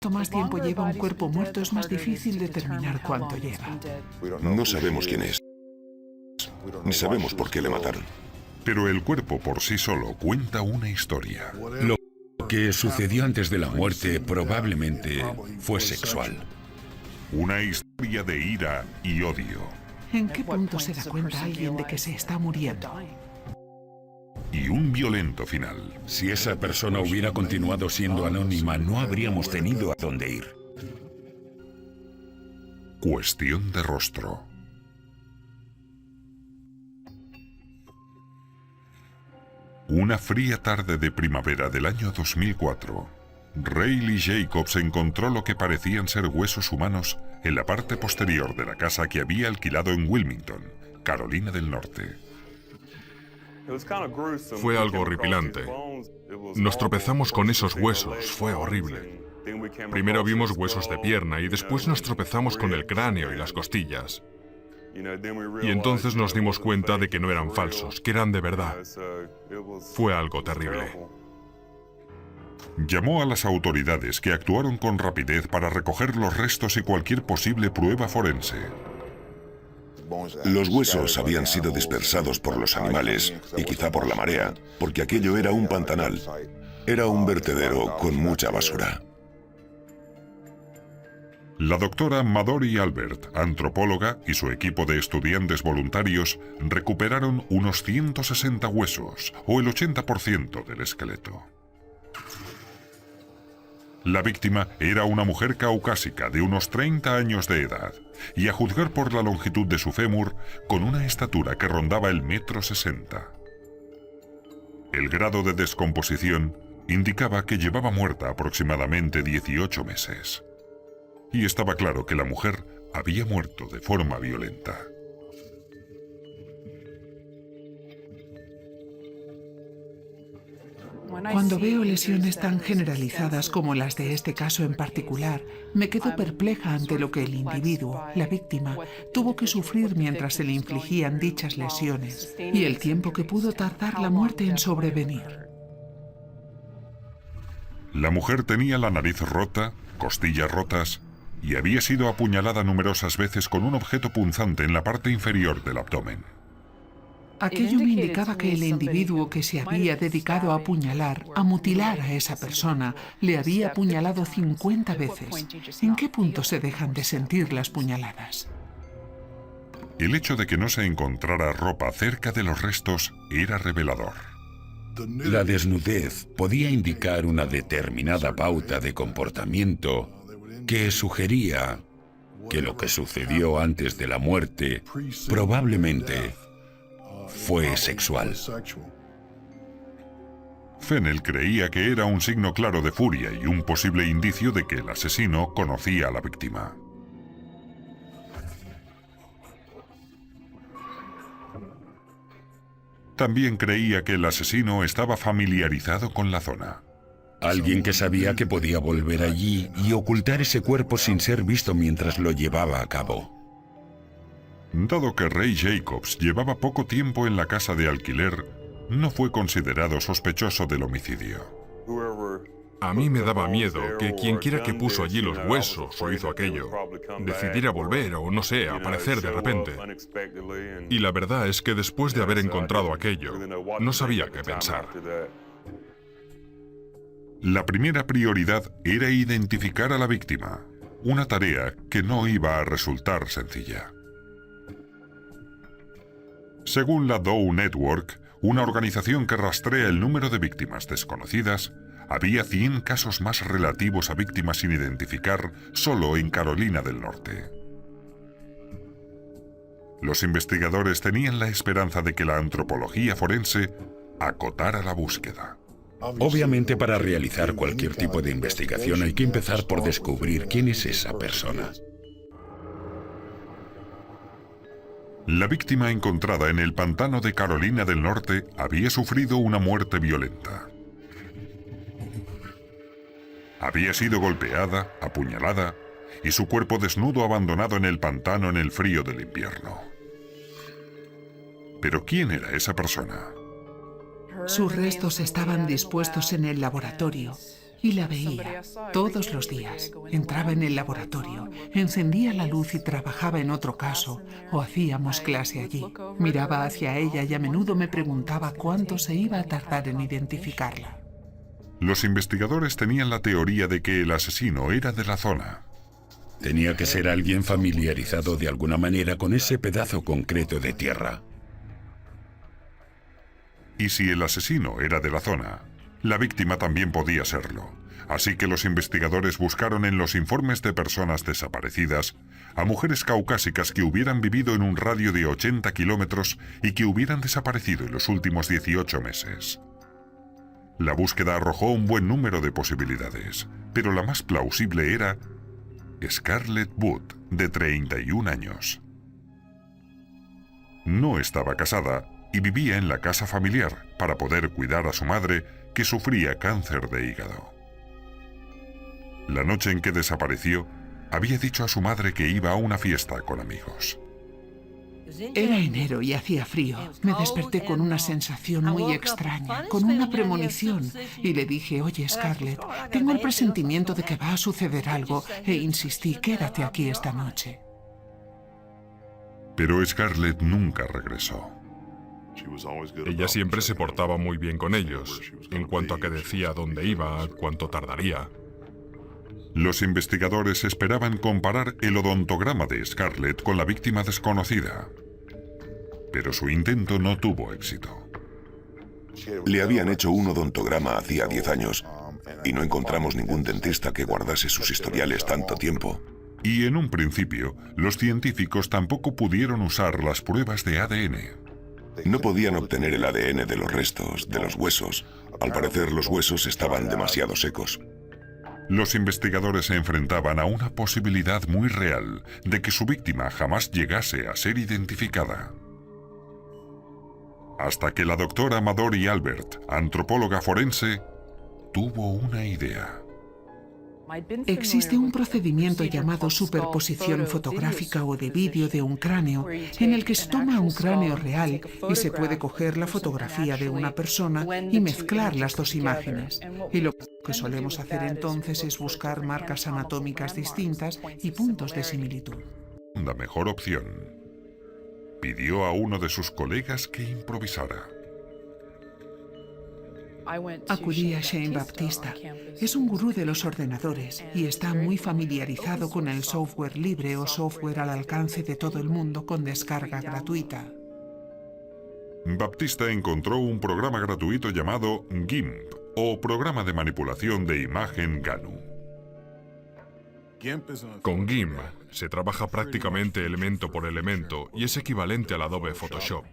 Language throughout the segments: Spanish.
Cuanto más tiempo lleva un cuerpo muerto, es más difícil determinar cuánto lleva. No sabemos quién es, ni sabemos por qué le mataron. Pero el cuerpo por sí solo cuenta una historia. Lo que sucedió antes de la muerte probablemente fue sexual. Una historia de ira y odio. ¿En qué punto se da cuenta alguien de que se está muriendo? Y un violento final. Si esa persona hubiera continuado siendo anónima, no habríamos tenido a dónde ir. Cuestión de rostro. Una fría tarde de primavera del año 2004, Rayleigh Jacobs encontró lo que parecían ser huesos humanos en la parte posterior de la casa que había alquilado en Wilmington, Carolina del Norte. Fue algo horripilante. Nos tropezamos con esos huesos, fue horrible. Primero vimos huesos de pierna y después nos tropezamos con el cráneo y las costillas. Y entonces nos dimos cuenta de que no eran falsos, que eran de verdad. Fue algo terrible. Llamó a las autoridades, que actuaron con rapidez para recoger los restos y cualquier posible prueba forense. Los huesos habían sido dispersados por los animales y quizá por la marea, porque aquello era un pantanal. Era un vertedero con mucha basura. La doctora Madori Albert, antropóloga, y su equipo de estudiantes voluntarios recuperaron unos 160 huesos, o el 80% del esqueleto. La víctima era una mujer caucásica de unos 30 años de edad, y a juzgar por la longitud de su fémur, con una estatura que rondaba el 1,60 m. El grado de descomposición indicaba que llevaba muerta aproximadamente 18 meses. Y estaba claro que la mujer había muerto de forma violenta. Cuando veo lesiones tan generalizadas como las de este caso en particular, me quedo perpleja ante lo que el individuo, la víctima, tuvo que sufrir mientras se le infligían dichas lesiones y el tiempo que pudo tardar la muerte en sobrevenir. La mujer tenía la nariz rota, costillas rotas, y había sido apuñalada numerosas veces con un objeto punzante en la parte inferior del abdomen. Aquello me indicaba que el individuo que se había dedicado a apuñalar, a mutilar a esa persona, le había apuñalado 50 veces. ¿En qué punto se dejan de sentir las puñaladas? El hecho de que no se encontrara ropa cerca de los restos era revelador. La desnudez podía indicar una determinada pauta de comportamiento que sugería que lo que sucedió antes de la muerte probablemente fue sexual. Fennell creía que era un signo claro de furia y un posible indicio de que el asesino conocía a la víctima. También creía que el asesino estaba familiarizado con la zona. Alguien que sabía que podía volver allí y ocultar ese cuerpo sin ser visto mientras lo llevaba a cabo. Dado que Ray Jacobs llevaba poco tiempo en la casa de alquiler, no fue considerado sospechoso del homicidio. A mí me daba miedo que quienquiera que puso allí los huesos o hizo aquello decidiera volver o, no sé, aparecer de repente. Y la verdad es que después de haber encontrado aquello, no sabía qué pensar. La primera prioridad era identificar a la víctima, una tarea que no iba a resultar sencilla. Según la Doe Network, una organización que rastrea el número de víctimas desconocidas, había 100 casos más relativos a víctimas sin identificar solo en Carolina del Norte. Los investigadores tenían la esperanza de que la antropología forense acotara la búsqueda. Obviamente, para realizar cualquier tipo de investigación hay que empezar por descubrir quién es esa persona. La víctima encontrada en el pantano de Carolina del Norte había sufrido una muerte violenta. Había sido golpeada, apuñalada, y su cuerpo desnudo abandonado en el pantano en el frío del invierno. Pero ¿quién era esa persona? Sus restos estaban dispuestos en el laboratorio y la veía todos los días. Entraba en el laboratorio, encendía la luz y trabajaba en otro caso, o hacíamos clase allí. Miraba hacia ella y a menudo me preguntaba cuánto se iba a tardar en identificarla. Los investigadores tenían la teoría de que el asesino era de la zona. Tenía que ser alguien familiarizado de alguna manera con ese pedazo concreto de tierra. Y si el asesino era de la zona, la víctima también podía serlo. Así que los investigadores buscaron en los informes de personas desaparecidas a mujeres caucásicas que hubieran vivido en un radio de 80 kilómetros y que hubieran desaparecido en los últimos 18 meses. La búsqueda arrojó un buen número de posibilidades, pero la más plausible era Scarlett Wood, de 31 años. No estaba casada y vivía en la casa familiar para poder cuidar a su madre, que sufría cáncer de hígado. La noche en que desapareció, había dicho a su madre que iba a una fiesta con amigos. Era enero y hacía frío. Me desperté con una sensación muy extraña, con una premonición, y le dije: oye, Scarlett, tengo el presentimiento de que va a suceder algo, e insistí: quédate aquí esta noche. Pero Scarlett nunca regresó. Ella siempre se portaba muy bien con ellos, en cuanto a que decía dónde iba, cuánto tardaría. Los investigadores esperaban comparar el odontograma de Scarlett con la víctima desconocida, pero su intento no tuvo éxito. Le habían hecho un odontograma hacía 10 años y no encontramos ningún dentista que guardase sus historiales tanto tiempo. Y en un principio, los científicos tampoco pudieron usar las pruebas de ADN. No podían obtener el ADN de los restos, de los huesos. Al parecer, los huesos estaban demasiado secos. Los investigadores se enfrentaban a una posibilidad muy real de que su víctima jamás llegase a ser identificada. Hasta que la doctora Madori Albert, antropóloga forense, tuvo una idea. Existe un procedimiento llamado superposición fotográfica o de vídeo de un cráneo, en el que se toma un cráneo real y se puede coger la fotografía de una persona y mezclar las dos imágenes. Y lo que solemos hacer entonces es buscar marcas anatómicas distintas y puntos de similitud. La mejor opción. Pidió a uno de sus colegas que improvisara. Acudí a Shane Baptista. Es un gurú de los ordenadores y está muy familiarizado con el software libre o software al alcance de todo el mundo con descarga gratuita. Baptista encontró un programa gratuito llamado GIMP, o Programa de Manipulación de Imagen GANU. Con GIMP se trabaja prácticamente elemento por elemento y es equivalente al Adobe Photoshop.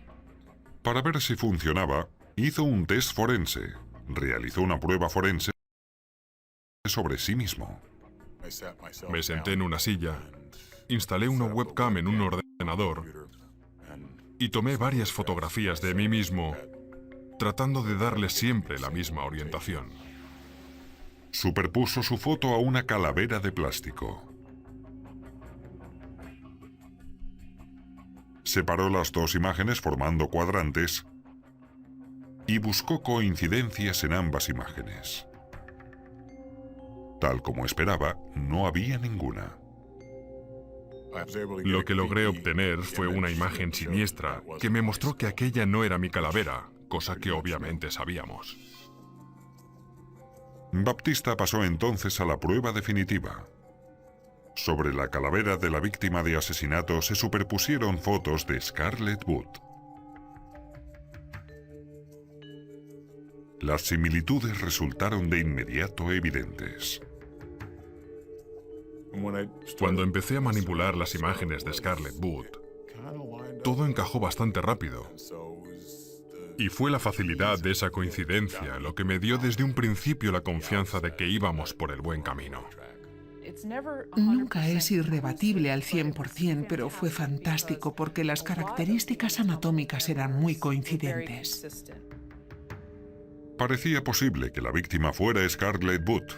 Para ver si funcionaba, hizo un test forense, realizó una prueba forense sobre sí mismo. Me senté en una silla, instalé una webcam en un ordenador y tomé varias fotografías de mí mismo, tratando de darle siempre la misma orientación. Superpuso su foto a una calavera de plástico. Separó las dos imágenes formando cuadrantes y buscó coincidencias en ambas imágenes. Tal como esperaba, no había ninguna. Lo que logré obtener fue una imagen siniestra que me mostró que aquella no era mi calavera, cosa que obviamente sabíamos. Baptista pasó entonces a la prueba definitiva. Sobre la calavera de la víctima de asesinato se superpusieron fotos de Scarlett Wood. Las similitudes resultaron de inmediato evidentes. Cuando empecé a manipular las imágenes de Scarlett Wood, todo encajó bastante rápido. Y fue la facilidad de esa coincidencia lo que me dio desde un principio la confianza de que íbamos por el buen camino. Nunca es irrebatible al 100%, pero fue fantástico porque las características anatómicas eran muy coincidentes. Parecía posible que la víctima fuera Scarlett Wood,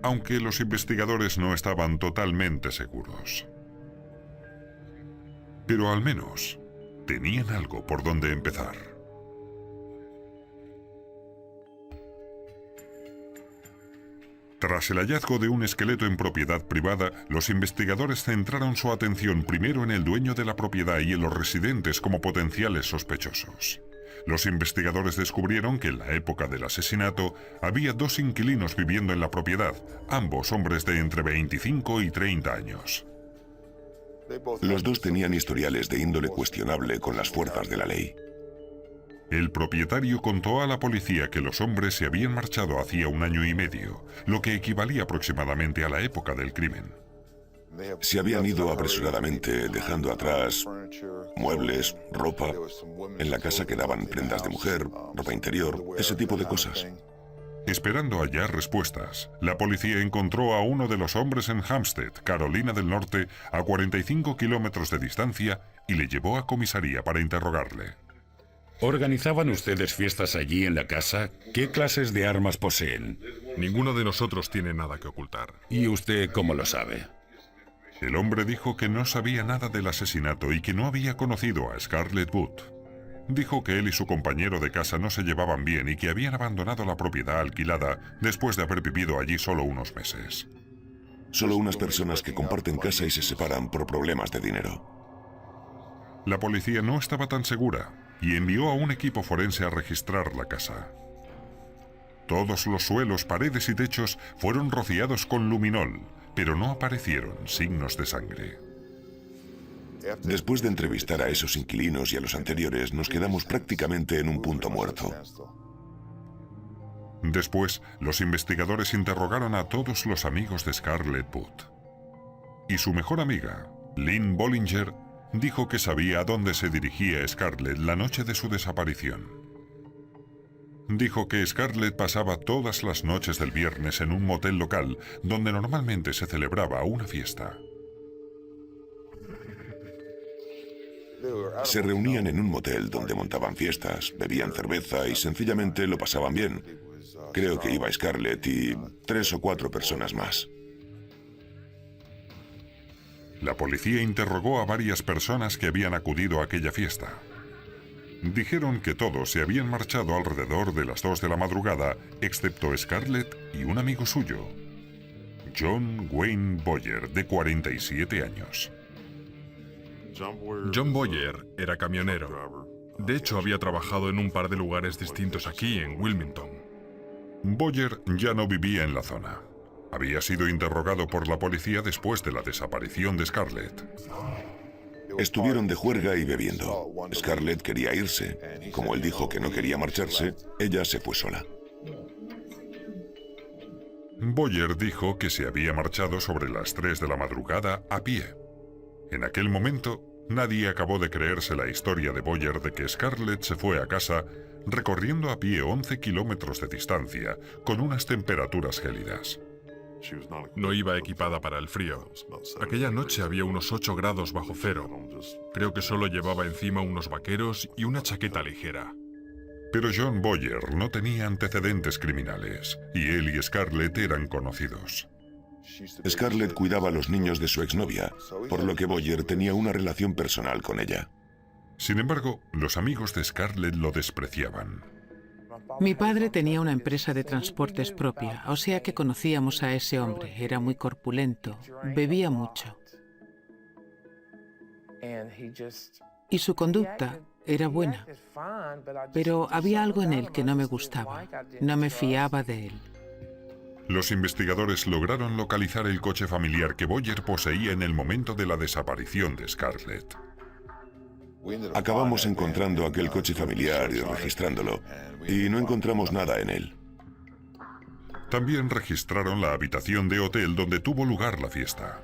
aunque los investigadores no estaban totalmente seguros. Pero al menos Tenían algo por donde empezar. Tras el hallazgo de un esqueleto en propiedad privada, los investigadores centraron su atención primero en el dueño de la propiedad y en los residentes como potenciales sospechosos. Los investigadores descubrieron que en la época del asesinato había 2 inquilinos viviendo en la propiedad, ambos hombres de entre 25 y 30 años. Los dos tenían historiales de índole cuestionable con las fuerzas de la ley. El propietario contó a la policía que los hombres se habían marchado hacía 1 año y medio, lo que equivalía aproximadamente a la época del crimen. Se habían ido apresuradamente, dejando atrás muebles, ropa. En la casa quedaban prendas de mujer, ropa interior, ese tipo de cosas. Esperando hallar respuestas, la policía encontró a uno de los hombres en Hampstead, Carolina del Norte, a 45 kilómetros de distancia, y le llevó a comisaría para interrogarle. ¿Organizaban ustedes fiestas allí en la casa? ¿Qué clases de armas poseen? Ninguno de nosotros tiene nada que ocultar. ¿Y usted cómo lo sabe? El hombre dijo que no sabía nada del asesinato y que no había conocido a Scarlett Wood. Dijo que él y su compañero de casa no se llevaban bien y que habían abandonado la propiedad alquilada después de haber vivido allí solo unos meses. Solo unas personas que comparten casa y se separan por problemas de dinero. La policía no estaba tan segura y envió a un equipo forense a registrar la casa. Todos los suelos, paredes y techos fueron rociados con luminol, pero no aparecieron signos de sangre. Después de entrevistar a esos inquilinos y a los anteriores, nos quedamos prácticamente en un punto muerto. Después, los investigadores interrogaron a todos los amigos de Scarlett Wood. Y su mejor amiga, Lynn Bollinger, dijo que sabía a dónde se dirigía Scarlett la noche de su desaparición. Dijo que Scarlett pasaba todas las noches del viernes en un motel local donde normalmente se celebraba una fiesta. Se reunían en un motel donde montaban fiestas, bebían cerveza y sencillamente lo pasaban bien. Creo que iba Scarlett y 3 o 4 personas más. La policía interrogó a varias personas que habían acudido a aquella fiesta. Dijeron que todos se habían marchado alrededor de las 2 de la madrugada, excepto Scarlett y un amigo suyo, John Wayne Boyer, de 47 años. John Boyer era camionero. De hecho, había trabajado en un par de lugares distintos aquí, en Wilmington. Boyer ya no vivía en la zona. Había sido interrogado por la policía después de la desaparición de Scarlett. Estuvieron de juerga y bebiendo. Scarlett quería irse. Como él dijo que no quería marcharse, ella se fue sola. Boyer dijo que se había marchado sobre las 3 de la madrugada a pie. En aquel momento, nadie acabó de creerse la historia de Boyer de que Scarlett se fue a casa recorriendo a pie 11 kilómetros de distancia con unas temperaturas gélidas. No iba equipada para el frío. Aquella noche había unos 8 grados bajo cero. Creo que solo llevaba encima unos vaqueros y una chaqueta ligera. Pero John Boyer no tenía antecedentes criminales, y él y Scarlett eran conocidos. Scarlett cuidaba a los niños de su exnovia, por lo que Boyer tenía una relación personal con ella. Sin embargo, los amigos de Scarlett lo despreciaban. Mi padre tenía una empresa de transportes propia, o sea que conocíamos a ese hombre. Era muy corpulento, bebía mucho. Y su conducta era buena, pero había algo en él que no me gustaba. No me fiaba de él. Los investigadores lograron localizar el coche familiar que Boyer poseía en el momento de la desaparición de Scarlett. Acabamos encontrando aquel coche familiar y registrándolo, y no encontramos nada en él. También registraron la habitación de hotel donde tuvo lugar la fiesta.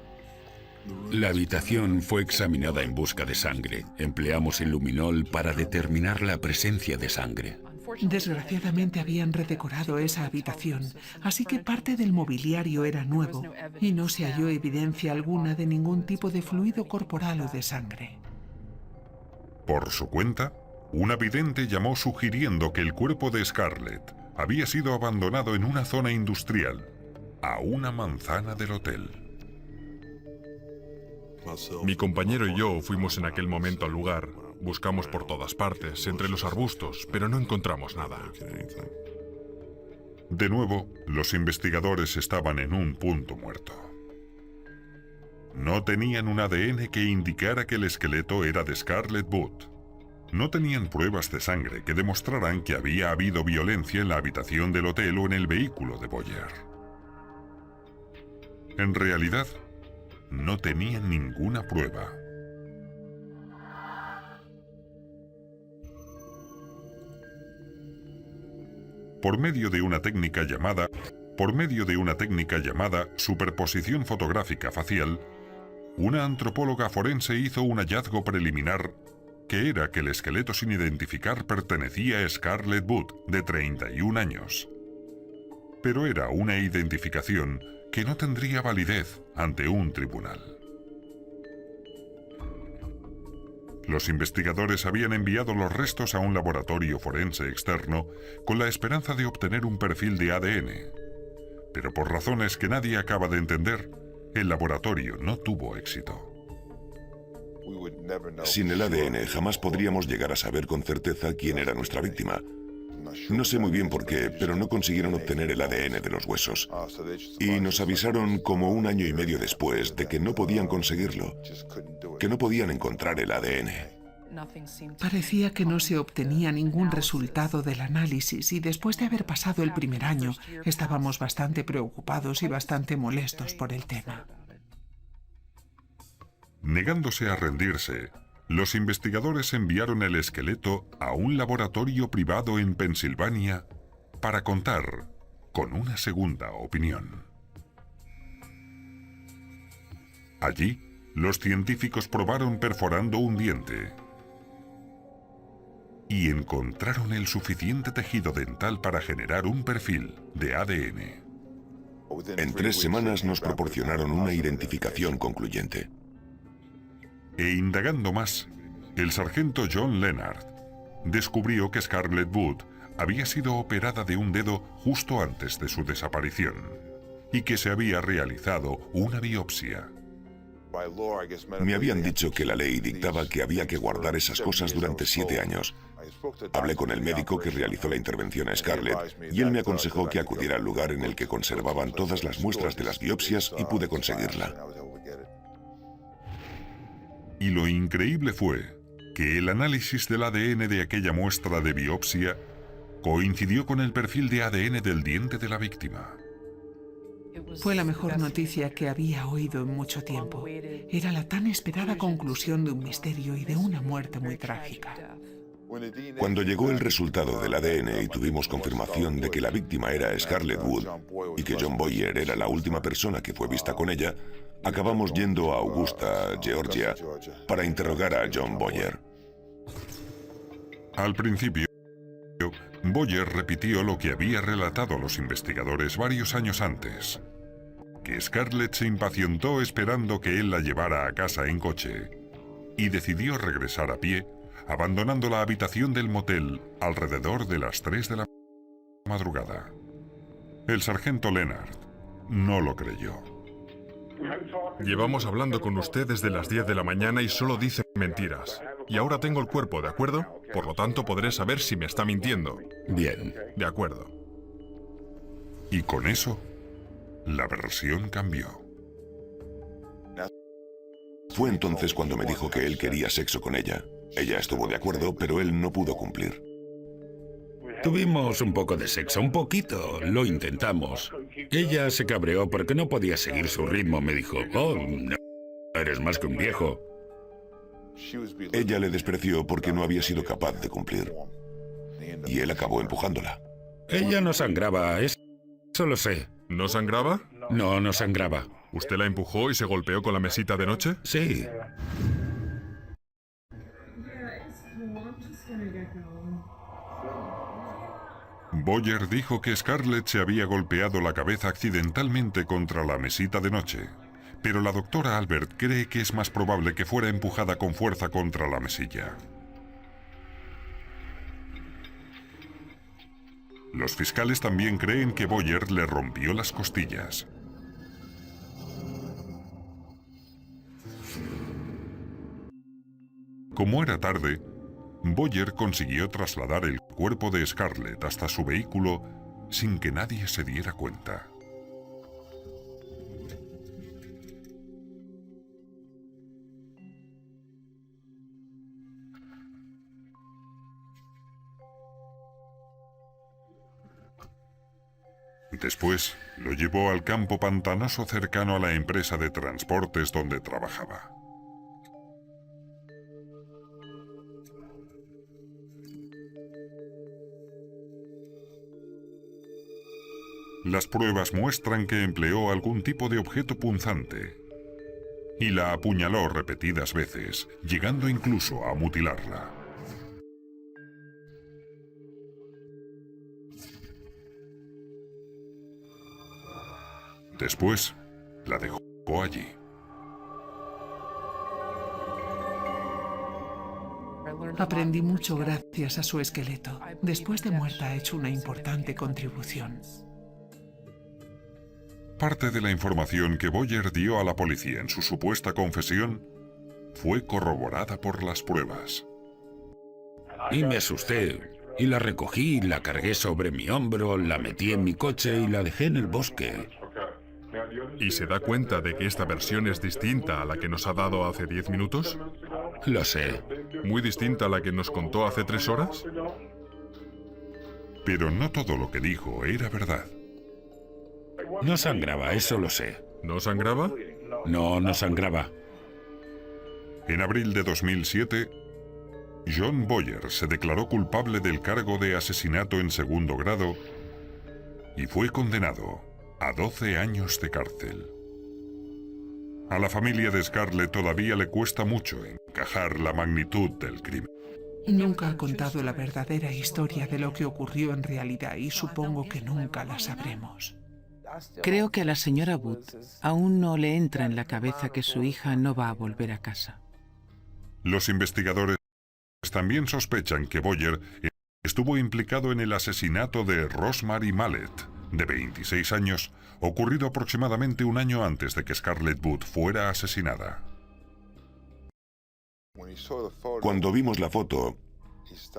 La habitación fue examinada en busca de sangre. Empleamos el luminol para determinar la presencia de sangre. Desgraciadamente habían redecorado esa habitación, así que parte del mobiliario era nuevo y no se halló evidencia alguna de ningún tipo de fluido corporal o de sangre. Por su cuenta, un vidente llamó sugiriendo que el cuerpo de Scarlett había sido abandonado en una zona industrial, a una manzana del hotel. Mi compañero y yo fuimos en aquel momento al lugar Buscamos por todas partes, entre los arbustos, pero no encontramos nada. De nuevo, los investigadores estaban en un punto muerto. No tenían un ADN que indicara que el esqueleto era de Scarlett Booth. No tenían pruebas de sangre que demostraran que había habido violencia en la habitación del hotel o en el vehículo de Boyer. En realidad, no tenían ninguna prueba. Por medio de una técnica llamada superposición fotográfica facial, una antropóloga forense hizo un hallazgo preliminar que era que el esqueleto sin identificar pertenecía a Scarlett Booth, de 31 años. Pero era una identificación que no tendría validez ante un tribunal. Los investigadores habían enviado los restos a un laboratorio forense externo con la esperanza de obtener un perfil de ADN. Pero por razones que nadie acaba de entender, el laboratorio no tuvo éxito. Sin el ADN jamás podríamos llegar a saber con certeza quién era nuestra víctima. No sé muy bien por qué, pero no consiguieron obtener el ADN de los huesos. Y nos avisaron como 1 año y medio después de que no podían conseguirlo, que no podían encontrar el ADN. Parecía que no se obtenía ningún resultado del análisis y después de haber pasado el primer año, estábamos bastante preocupados y bastante molestos por el tema. Negándose a rendirse, los investigadores enviaron el esqueleto a un laboratorio privado en Pensilvania para contar con una segunda opinión. Allí, los científicos probaron perforando un diente y encontraron el suficiente tejido dental para generar un perfil de ADN. En 3 semanas nos proporcionaron una identificación concluyente. E indagando más, el sargento John Leonard descubrió que Scarlett Booth había sido operada de un dedo justo antes de su desaparición y que se había realizado una biopsia. Me habían dicho que la ley dictaba que había que guardar esas cosas durante 7 años. Hablé con el médico que realizó la intervención a Scarlett y él me aconsejó que acudiera al lugar en el que conservaban todas las muestras de las biopsias y pude conseguirla. Y lo increíble fue que el análisis del ADN de aquella muestra de biopsia coincidió con el perfil de ADN del diente de la víctima. Fue la mejor noticia que había oído en mucho tiempo. Era la tan esperada conclusión de un misterio y de una muerte muy trágica. Cuando llegó el resultado del ADN y tuvimos confirmación de que la víctima era Scarlett Booth y que John Boyer era la última persona que fue vista con ella, acabamos yendo a Augusta, Georgia, para interrogar a John Boyer. Al principio, Boyer repitió lo que había relatado a los investigadores varios años antes, que Scarlett se impacientó esperando que él la llevara a casa en coche y decidió regresar a pie, abandonando la habitación del motel alrededor de las 3 de la madrugada. El sargento Leonard no lo creyó. Llevamos hablando con usted desde las 10 de la mañana y solo dice mentiras. Y ahora tengo el cuerpo, ¿de acuerdo? Por lo tanto, podré saber si me está mintiendo. Bien. De acuerdo. Y con eso, la versión cambió. Fue entonces cuando me dijo que él quería sexo con ella. Ella estuvo de acuerdo, pero él no pudo cumplir. Tuvimos un poco de sexo, un poquito, lo intentamos. Ella se cabreó porque no podía seguir su ritmo. Me dijo, oh, no, eres más que un viejo. Ella le despreció porque no había sido capaz de cumplir. Y él acabó empujándola. Ella no sangraba, eso lo sé. ¿No sangraba? No, no sangraba. ¿Usted la empujó y se golpeó con la mesita de noche? Sí. Boyer dijo que Scarlett se había golpeado la cabeza accidentalmente contra la mesita de noche, pero la doctora Albert cree que es más probable que fuera empujada con fuerza contra la mesilla. Los fiscales también creen que Boyer le rompió las costillas. Como era tarde, Boyer consiguió trasladar el cuerpo de Scarlett hasta su vehículo sin que nadie se diera cuenta. Después, lo llevó al campo pantanoso cercano a la empresa de transportes donde trabajaba. Las pruebas muestran que empleó algún tipo de objeto punzante y la apuñaló repetidas veces, llegando incluso a mutilarla. Después, la dejó allí. Aprendí mucho gracias a su esqueleto. Después de muerta ha hecho una importante contribución. Parte de la información que Boyer dio a la policía en su supuesta confesión fue corroborada por las pruebas. Y me asusté. Y la recogí, la cargué sobre mi hombro, la metí en mi coche y la dejé en el bosque. ¿Y se da cuenta de que esta versión es distinta a la que nos ha dado hace 10 minutos? Lo sé. ¿Muy distinta a la que nos contó hace 3 horas? Pero no todo lo que dijo era verdad. No sangraba, eso lo sé. ¿No sangraba? No, no sangraba. En abril de 2007, John Boyer se declaró culpable del cargo de asesinato en segundo grado y fue condenado a 12 años de cárcel. A la familia de Scarlett todavía le cuesta mucho encajar la magnitud del crimen. Nunca ha contado la verdadera historia de lo que ocurrió en realidad y supongo que nunca la sabremos. Creo que a la señora Booth aún no le entra en la cabeza que su hija no va a volver a casa. Los investigadores también sospechan que Boyer estuvo implicado en el asesinato de Rosemary Mallet, de 26 años, ocurrido aproximadamente un año antes de que Scarlett Booth fuera asesinada. Cuando vimos la foto,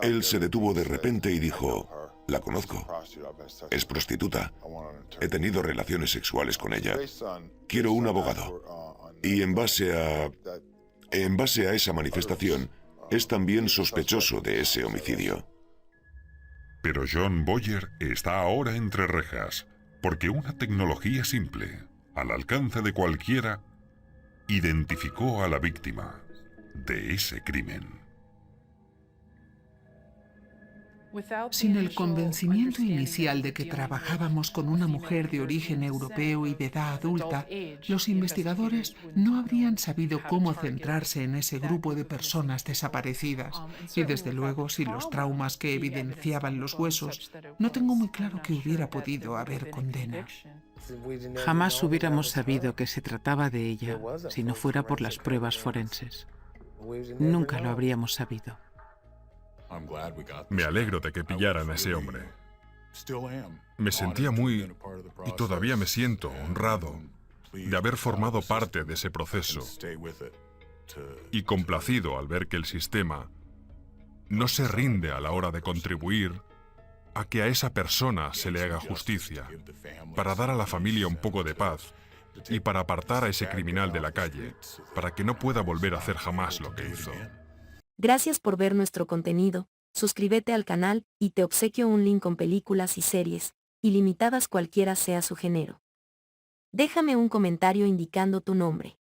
él se detuvo de repente y dijo: la conozco. Es prostituta. He tenido relaciones sexuales con ella. Quiero un abogado. Y en base a esa manifestación, es también sospechoso de ese homicidio. Pero John Boyer está ahora entre rejas, porque una tecnología simple, al alcance de cualquiera, identificó a la víctima de ese crimen. Sin el convencimiento inicial de que trabajábamos con una mujer de origen europeo y de edad adulta, los investigadores no habrían sabido cómo centrarse en ese grupo de personas desaparecidas. Y desde luego, sin los traumas que evidenciaban los huesos, no tengo muy claro que hubiera podido haber condena. Jamás hubiéramos sabido que se trataba de ella si no fuera por las pruebas forenses. Nunca lo habríamos sabido. Me alegro de que pillaran a ese hombre. Me sentía muy, y todavía me siento, honrado de haber formado parte de ese proceso y complacido al ver que el sistema no se rinde a la hora de contribuir a que a esa persona se le haga justicia, para dar a la familia un poco de paz y para apartar a ese criminal de la calle, para que no pueda volver a hacer jamás lo que hizo. Gracias por ver nuestro contenido, suscríbete al canal y te obsequio un link con películas y series, ilimitadas cualquiera sea su género. Déjame un comentario indicando tu nombre.